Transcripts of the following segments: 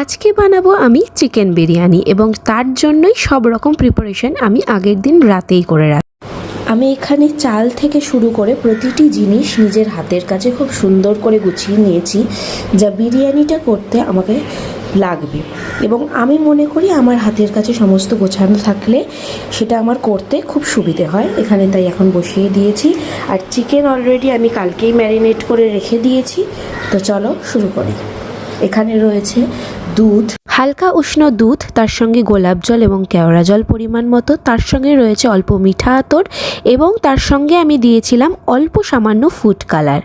আজকে বানাবো আমি চিকেন বিরিয়ানি এবং তার জন্যই সব রকম প্রিপারেশন আমি আগের দিন রাতেই করে রাখি। আমি এখানে চাল থেকে শুরু করে প্রতিটি জিনিস নিজের হাতের কাছে খুব সুন্দর করে গুছিয়ে নিয়েছি, যা বিরিয়ানিটা করতে আমাকে লাগবে। এবং আমি মনে করি আমার হাতের কাছে সমস্ত গোছানো থাকলে সেটা আমার করতে খুব সুবিধে হয়। এখানে তাই এখন বসিয়ে দিয়েছি। আর চিকেন অলরেডি আমি কালকেই ম্যারিনেট করে রেখে দিয়েছি। তো চলো শুরু করি। এখানে রয়েছে দুধ, হালকা উষ্ণ দুধ, তার সঙ্গে গোলাপ জল এবং কেওড়া জল পরিমাণ মতো, তার সঙ্গে রয়েছে অল্প মিঠা আতর এবং তার সঙ্গে আমি দিয়েছিলাম অল্প সামান্য ফুড কালার।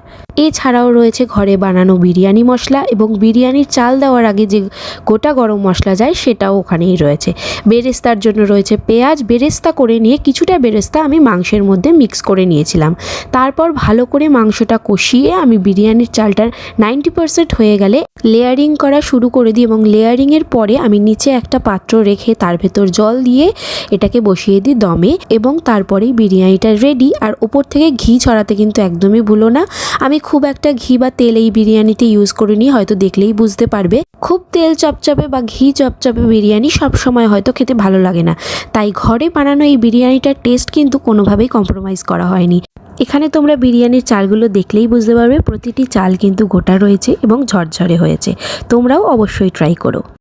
এছাড়াও রয়েছে ঘরে বানানো বিরিয়ানি মশলা এবং বিরিয়ানির চাল দেওয়ার আগে যে গোটা গরম মশলা যায় সেটাও ওখানেই রয়েছে। বেরেস্তার জন্য রয়েছে পেঁয়াজ। বেরেস্তা করে নিয়ে কিছুটা বেরেস্তা আমি মাংসের মধ্যে মিক্স করে নিয়েছিলাম। তারপর ভালো করে মাংসটা কষিয়ে আমি বিরিয়ানির চালটার 90% হয়ে গেলে লেয়ারিং করা শুরু করে দিই এবং লেয়ারিংয়ের পরে আমি নিচে একটা পাত্র রেখে তার ভেতর জল দিয়ে এটাকে বসিয়ে দিই দমে এবং তারপরেই বিরিয়ানিটা রেডি। আর ওপর থেকে ঘি ছড়াতে কিন্তু একদমই ভুলো না। আমি খুব একটা ঘি বা তেল এই বিরিয়ানিতে ইউজ করিনি, হয়তো দেখলেই বুঝতে পারবে। খুব তেল চপচপে বা ঘি চপচপে বিরিয়ানি সবসময় হয়তো খেতে ভালো লাগে না, তাই ঘরে বানানো এই বিরিয়ানিটার টেস্ট কিন্তু কোনোভাবেই কম্প্রোমাইজ করা হয়নি। এখানে তোমরা বিরিয়ানির চালগুলো দেখলেই বুঝতে পারবে প্রতিটি চাল কিন্তু গোটা রয়েছে এবং ঝরঝরে হয়েছে। তোমরাও অবশ্যই ট্রাই করো।